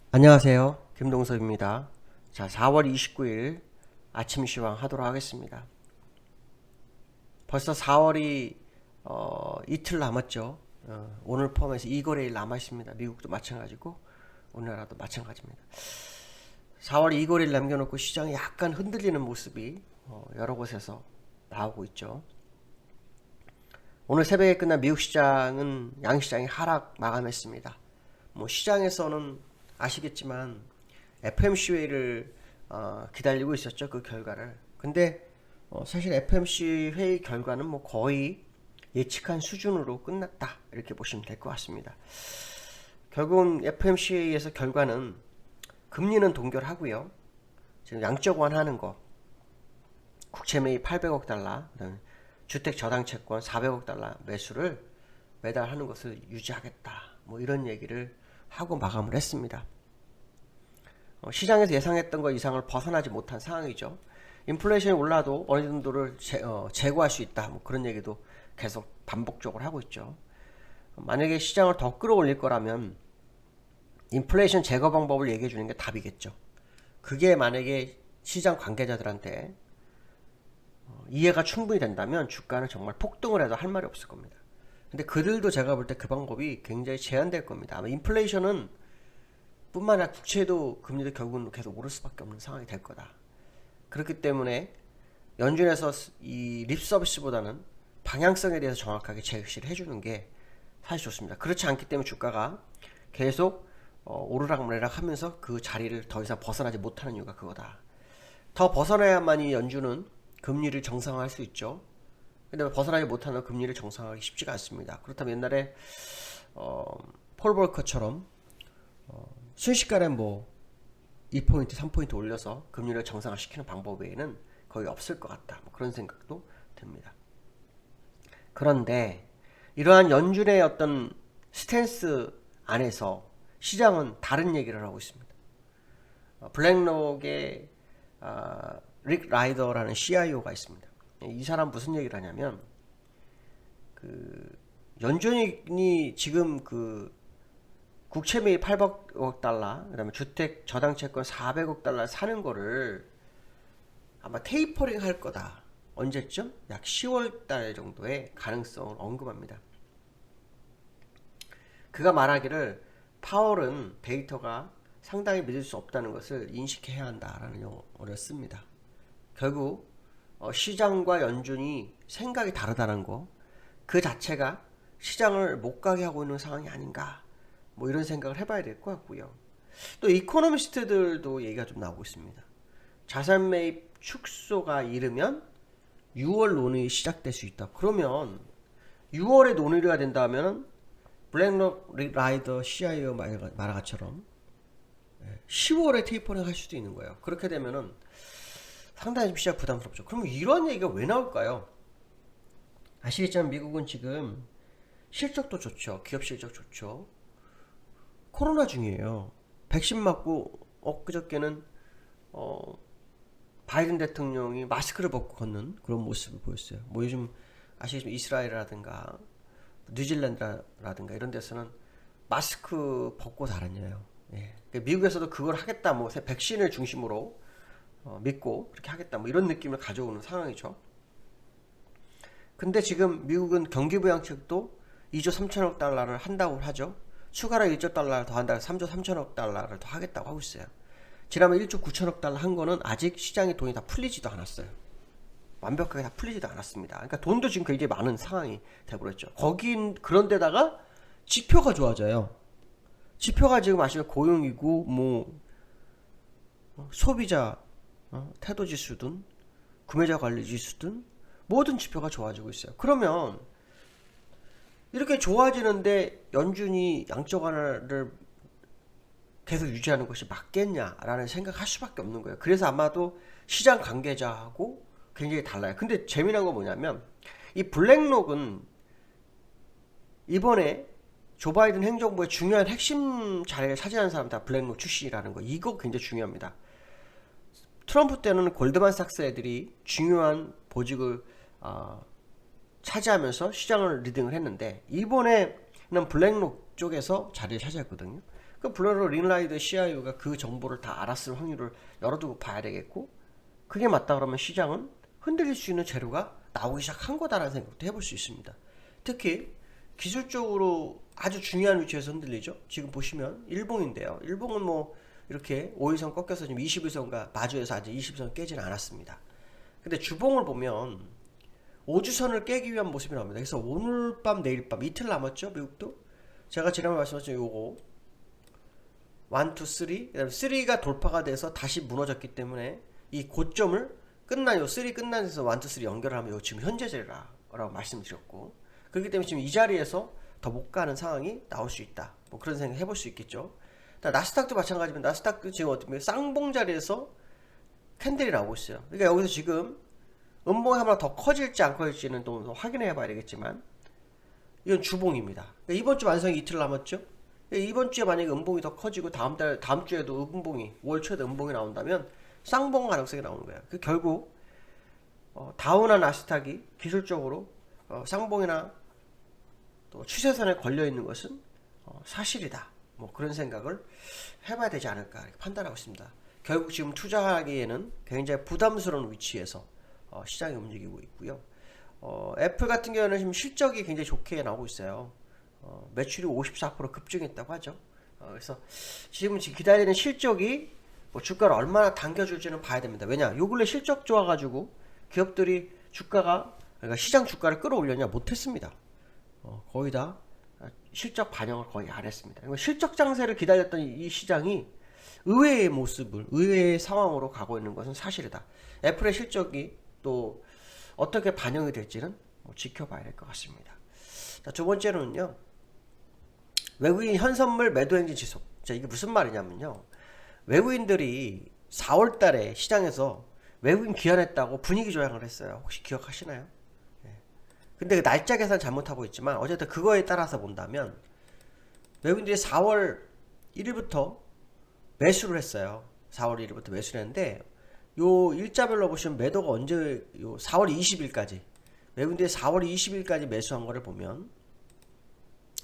안녕하세요. 김동섭입니다. 자, 4월 29일 아침 시황 하도록 하겠습니다. 벌써 4월이 이틀 남았죠. 오늘 포함해서 2거래일 남아있습니다. 미국도 마찬가지고 우리나라도 마찬가지입니다. 4월 2거래일 남겨놓고 시장이 약간 흔들리는 모습이 여러 곳에서 나오고 있죠. 오늘 새벽에 끝난 미국 시장은 양시장이 하락 마감했습니다. 뭐 시장에서는 아시겠지만 FMC 회의를 기다리고 있었죠. 그 결과를. 근데 사실 FMC 회의 결과는 뭐 거의 예측한 수준으로 끝났다 이렇게 보시면 될 것 같습니다. 결국은 FMC 회의에서 결과는 금리는 동결하고요. 지금 양적 완화하는 거, 국채 매입 800억 달러, 그다음에 주택 저당 채권 400억 달러 매수를 매달 하는 것을 유지하겠다. 뭐 이런 얘기를 하고 마감을 했습니다. 시장에서 예상했던 것 이상을 벗어나지 못한 상황이죠. 인플레이션이 올라도 어느 정도를 제고할 수 있다. 뭐 그런 얘기도 계속 반복적으로 하고 있죠. 만약에 시장을 더 끌어올릴 거라면 인플레이션 제거 방법을 얘기해 주는 게 답이겠죠. 그게 만약에 시장 관계자들한테 이해가 충분히 된다면 주가는 정말 폭등을 해도 할 말이 없을 겁니다. 근데 그들도 제가 볼 때 그 방법이 굉장히 제한될 겁니다. 아마 인플레이션은 뿐만 아니라 국채도 금리도 결국은 계속 오를 수밖에 없는 상황이 될 거다. 그렇기 때문에 연준에서 이 립 서비스보다는 방향성에 대해서 정확하게 제시를 해주는 게 사실 좋습니다. 그렇지 않기 때문에 주가가 계속 오르락내리락 하면서 그 자리를 더 이상 벗어나지 못하는 이유가 그거다. 더 벗어나야만이 연준은 금리를 정상화할 수 있죠. 근데 벗어나지 못하는 금리를 정상화하기 쉽지가 않습니다. 그렇다면 옛날에 폴 볼커처럼 순식간에 뭐 2포인트, 3포인트 올려서 금리를 정상화시키는 방법 외에는 거의 없을 것 같다. 뭐 그런 생각도 듭니다. 그런데 이러한 연준의 어떤 스탠스 안에서 시장은 다른 얘기를 하고 있습니다. 블랙록의 릭 라이더라는 CIO가 있습니다. 이 사람 무슨 얘기를 하냐면 연준이 지금 국채 매입 800억 달러, 그다음에 주택 저당 채권 400억 달러 사는 거를 아마 테이퍼링 할 거다. 언제쯤? 약 10월 달 정도의 가능성을 언급합니다. 그가 말하기를 파월은 데이터가 상당히 믿을 수 없다는 것을 인식해야 한다라는 용어를 씁니다. 결국 시장과 연준이 생각이 다르다는 거, 그 자체가 시장을 못 가게 하고 있는 상황이 아닌가, 뭐 이런 생각을 해봐야 될 것 같고요. 또 이코노미스트들도 얘기가 좀 나오고 있습니다. 자산 매입 축소가 이르면 6월 논의 시작될 수 있다. 그러면 6월에 논의가 된다면 블랙록 라이더 CIO 말한 것처럼 10월에 테이퍼링 할 수도 있는 거예요. 그렇게 되면은 상당히 좀 시작 부담스럽죠. 그러면 이런 얘기가 왜 나올까요? 아시겠지만 미국은 지금 실적도 좋죠. 기업 실적 좋죠. 코로나 중이에요. 백신 맞고 엊그저께는 바이든 대통령이 마스크를 벗고 걷는 그런 모습을 보였어요. 뭐 요즘 아시겠지만 이스라엘이라든가 뉴질랜드라든가 이런 데서는 마스크 벗고 다녔네요. 예. 미국에서도 그걸 하겠다, 뭐 백신을 중심으로 믿고 그렇게 하겠다, 뭐 이런 느낌을 가져오는 상황이죠. 근데 지금 미국은 경기부양책도 2조 3천억 달러를 한다고 하죠. 추가로 1조 달러를 더 한다고 3조 3천억 달러를 더 하겠다고 하고 있어요. 지난번 1조 9천억 달러 한 거는 아직 시장의 돈이 다 풀리지도 않았어요. 완벽하게 다 풀리지도 않았습니다. 그러니까 돈도 지금 굉장히 많은 상황이 되버렸죠. 거긴 그런데다가 지표가 좋아져요. 지표가 지금 아시면 고용이고 뭐 소비자 태도 지수든 구매자 관리 지수든 모든 지표가 좋아지고 있어요. 그러면 이렇게 좋아지는데 연준이 양적 완화를 계속 유지하는 것이 맞겠냐라는 생각할 수밖에 없는 거예요. 그래서 아마도 시장 관계자하고 굉장히 달라요. 근데 재미난 건 뭐냐면 이 블랙록은 이번에 조 바이든 행정부의 중요한 핵심 자리를 차지하는 사람 다 블랙록 출신이라는 거, 이거 굉장히 중요합니다. 트럼프 때는 골드만삭스 애들이 중요한 보직을 차지하면서 시장을 리딩을 했는데 이번에는 블랙록 쪽에서 자리를 차지했거든요. 그 블러로 링라이드 CIO가 그 정보를 다 알았을 확률을 열어두고 봐야 되겠고, 그게 맞다 그러면 시장은 흔들릴 수 있는 재료가 나오기 시작한 거다라는 생각도 해볼 수 있습니다. 특히 기술적으로 아주 중요한 위치에서 흔들리죠. 지금 보시면 일봉인데요. 일봉은 뭐 이렇게 5일선 꺾여서 지금 21선과 마주해서 아직 20선 깨지는 않았습니다. 근데 주봉을 보면 5주선을 깨기 위한 모습이 나옵니다. 그래서 오늘 밤 내일 밤 이틀 남았죠. 미국도. 제가 지난번에 말씀하신 요거 1, 2, 3 그다음에 3가 돌파가 돼서 다시 무너졌기 때문에 이 고점을 끝난 요 3 끝난 데서 1, 2, 3 연결을 하면 요 지금 현재 자리라고 말씀드렸고, 그렇기 때문에 지금 이 자리에서 더 못 가는 상황이 나올 수 있다. 뭐 그런 생각 해볼 수 있겠죠. 나스닥도 마찬가지입니다. 나스닥도 지금 어떻게 보면 쌍봉 자리에서 캔들이 나오고 있어요. 그러니까 여기서 지금 음봉이 하나 더 커질지 안 커질지는 또 확인해 봐야 되겠지만, 이건 주봉입니다. 그러니까 이번 주 완성이 이틀 남았죠. 그러니까 이번 주에 만약에 음봉이 더 커지고 다음 주에도 음봉이 5월 초에도 음봉이 나온다면 쌍봉 가능성이 나오는 거예요. 그 결국 다우나 나스닥이 기술적으로 쌍봉이나 또 추세선에 걸려 있는 것은 사실이다. 뭐 그런 생각을 해봐야 되지 않을까 이렇게 판단하고 있습니다. 결국 지금 투자하기에는 굉장히 부담스러운 위치에서 시장이 움직이고 있고요. 애플 같은 경우는 지금 실적이 굉장히 좋게 나오고 있어요. 매출이 54% 급증했다고 하죠. 그래서 지금 기다리는 실적이 뭐 주가를 얼마나 당겨줄지는 봐야 됩니다. 왜냐, 요 근래 실적 좋아가지고 기업들이 그러니까 시장 주가를 끌어올렸냐 못했습니다. 거의 다 실적 반영을 거의 안 했습니다. 실적 장세를 기다렸던 이 시장이 의외의 모습을, 의외의 상황으로 가고 있는 것은 사실이다. 애플의 실적이 또 어떻게 반영이 될지는 지켜봐야 될 것 같습니다. 자, 두 번째로는요, 외국인 현선물 매도 행진 지속. 자, 이게 무슨 말이냐면요, 외국인들이 4월 달에 시장에서 외국인 귀환했다고 분위기 조향을 했어요. 혹시 기억하시나요? 근데 그 날짜 계산 잘못하고 있지만 어쨌든 그거에 따라서 본다면 외국인들이 4월 1일부터 매수를 했어요. 4월 1일부터 매수를 했는데 요 일자별로 보시면 매도가 언제, 요 4월 20일까지 외국인들이 4월 20일까지 매수한 거를 보면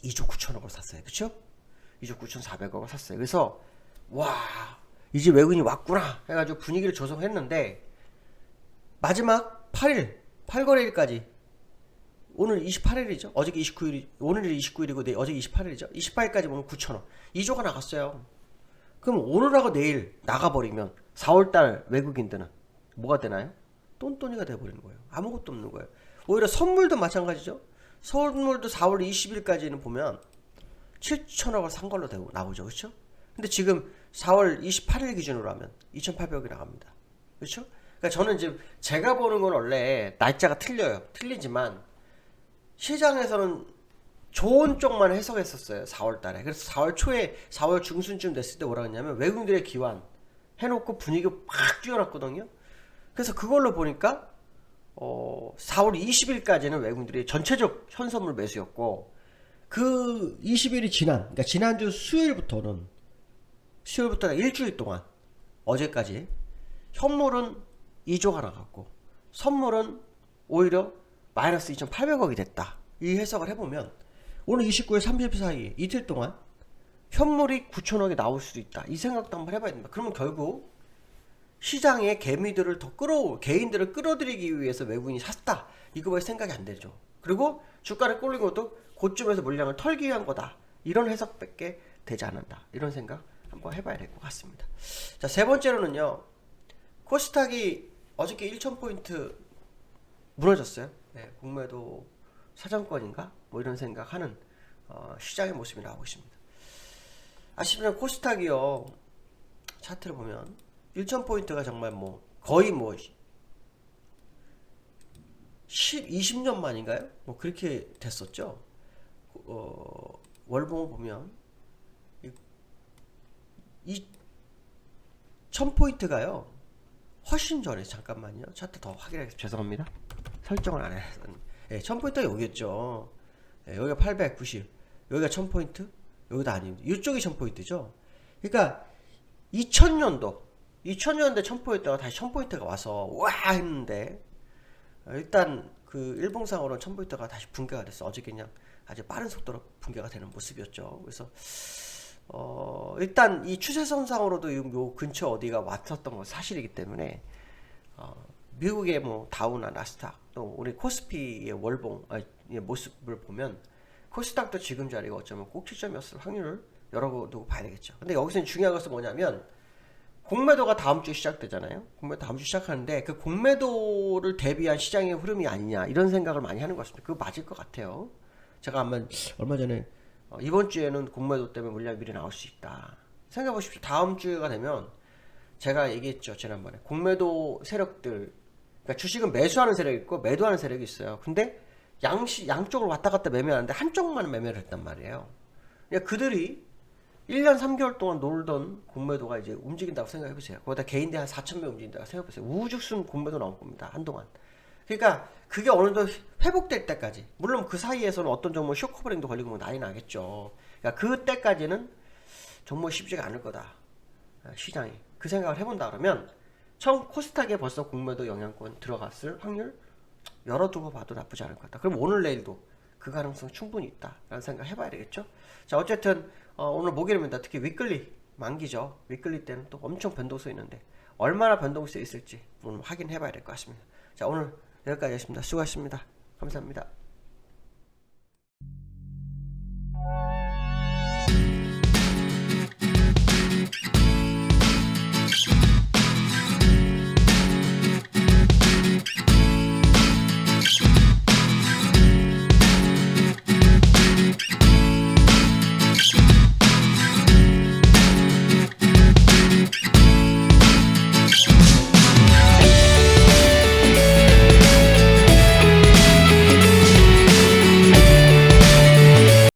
2조 9천억을 샀어요. 그쵸? 2조 9,400억을 샀어요. 그래서 와, 이제 외국인이 왔구나 해가지고 분위기를 조성했는데 마지막 8일 8거래일까지, 오늘 28일이죠. 어저께 29일이, 오늘이 29일이고 어저께 28일이죠. 28일까지 보면 9천억. 2조가 나갔어요. 그럼 오늘하고 내일 나가버리면 4월달 외국인들은 뭐가 되나요? 똔똔이가 돼버리는 거예요. 아무것도 없는 거예요. 오히려 선물도 마찬가지죠. 선물도 4월 20일까지는 보면 7천억을 산 걸로 나오죠. 그렇죠? 근데 지금 4월 28일 기준으로 하면 2,800억이 나갑니다. 그렇죠? 그러니까 저는 지금 제가 보는 건 원래 날짜가 틀려요. 틀리지만 시장에서는 좋은 쪽만 해석했었어요. 4월 달에. 그래서 4월 초에 4월 중순쯤 됐을 때 뭐라 했냐면 외국인들의 기환 해놓고 분위기 팍 뛰어났거든요. 그래서 그걸로 보니까 4월 20일까지는 외국인들이 전체적 현선물 매수였고, 그 20일이 그러니까 지난주 수요일부터가 일주일 동안 어제까지 현물은 2조가 나갔고 선물은 오히려 마이너스 2,800억이 됐다. 이 해석을 해보면 오늘 29일 30일 사이에 이틀 동안 현물이 9천억이 나올 수도 있다. 이 생각도 한번 해봐야 됩니다. 그러면 결국 시장에 개미들을 개인들을 끌어들이기 위해서 외국인이 샀다. 이거밖에 생각이 안 되죠. 그리고 주가를 끌린 것도 고점에서 물량을 털기 위한 거다. 이런 해석밖에 되지 않는다. 이런 생각 한번 해봐야 될 것 같습니다. 자, 세 번째로는요, 코스닥이 어저께 1,000포인트 무너졌어요. 네, 공매도 사정권인가? 뭐 이런 생각하는 시장의 모습이 나오고 있습니다. 아시면 코스닥이요, 차트를 보면 1,000포인트가 정말 뭐 거의 뭐 20년 만인가요? 뭐 그렇게 됐었죠. 월봉을 보면 이 1000포인트가요 훨씬 전에, 잠깐만요, 차트 더 확인하겠습니다. 죄송합니다, 설정을 안 해서. 예, 1000포인트가 여기였죠. 예, 여기가 890, 여기가 1000포인트, 여기도 아닙니다. 이쪽이 1000포인트죠. 그러니까 2000년도에 1000포인트가 다시 1000포인트가 와서 와 했는데, 일단 그 일봉상으로는 1000포인트가 다시 붕괴가 됐어. 어제 그냥 아주 빠른 속도로 붕괴가 되는 모습이었죠. 그래서 일단 이 추세선상으로도 요 근처 어디가 왔었던 건 사실이기 때문에 미국의 뭐 다우나 나스닥 또 우리 코스피의 월봉 모습을 보면 코스닥도 지금 자리가 어쩌면 꼭지점이었을 확률을 열어두고 봐야 되겠죠. 근데 여기서 중요한 것은 뭐냐면 공매도가 다음 주에 시작되잖아요. 공매도 다음 주 시작하는데 그 공매도를 대비한 시장의 흐름이 아니냐 이런 생각을 많이 하는 것 같습니다. 그거 맞을 것 같아요. 제가 얼마 전에 이번 주에는 공매도 때문에 물량이 미리 나올 수 있다. 생각해 보십시오. 다음 주가 되면 제가 얘기했죠. 지난번에 공매도 세력들, 그러니까 주식은 매수하는 세력이 있고 매도하는 세력이 있어요. 근데 양쪽을 왔다 갔다 매매하는데 한쪽만 매매를 했단 말이에요. 그러니까 그들이 1년 3개월 동안 놀던 공매도가 이제 움직인다고 생각해 보세요. 거기다 개인들 한 4,000명 움직인다고 생각해 보세요. 우후죽순 공매도 나올 겁니다. 한동안. 그러니까 그게 어느 정도 회복될 때까지, 물론 그 사이에서는 어떤 종목 쇼커버링도 걸리고 뭐 난리 나겠죠. 그러니까 그때까지는 정말 쉽지가 않을 거다. 시장이. 그 생각을 해본다 그러면 처음 코스닥에 벌써 공매도 영향권 들어갔을 확률 열어두고 봐도 나쁘지 않을 것 같다. 그럼 오늘 내일도 그 가능성 충분히 있다라는 생각 해봐야 되겠죠. 자, 어쨌든 오늘 목요일입니다. 특히 위클리 만기죠. 위클리 때는 또 엄청 변동수 있는데 얼마나 변동수 있을지 오늘 확인해봐야 될 것 같습니다. 자, 오늘 여기까지 하겠습니다. 수고하셨습니다. 감사합니다.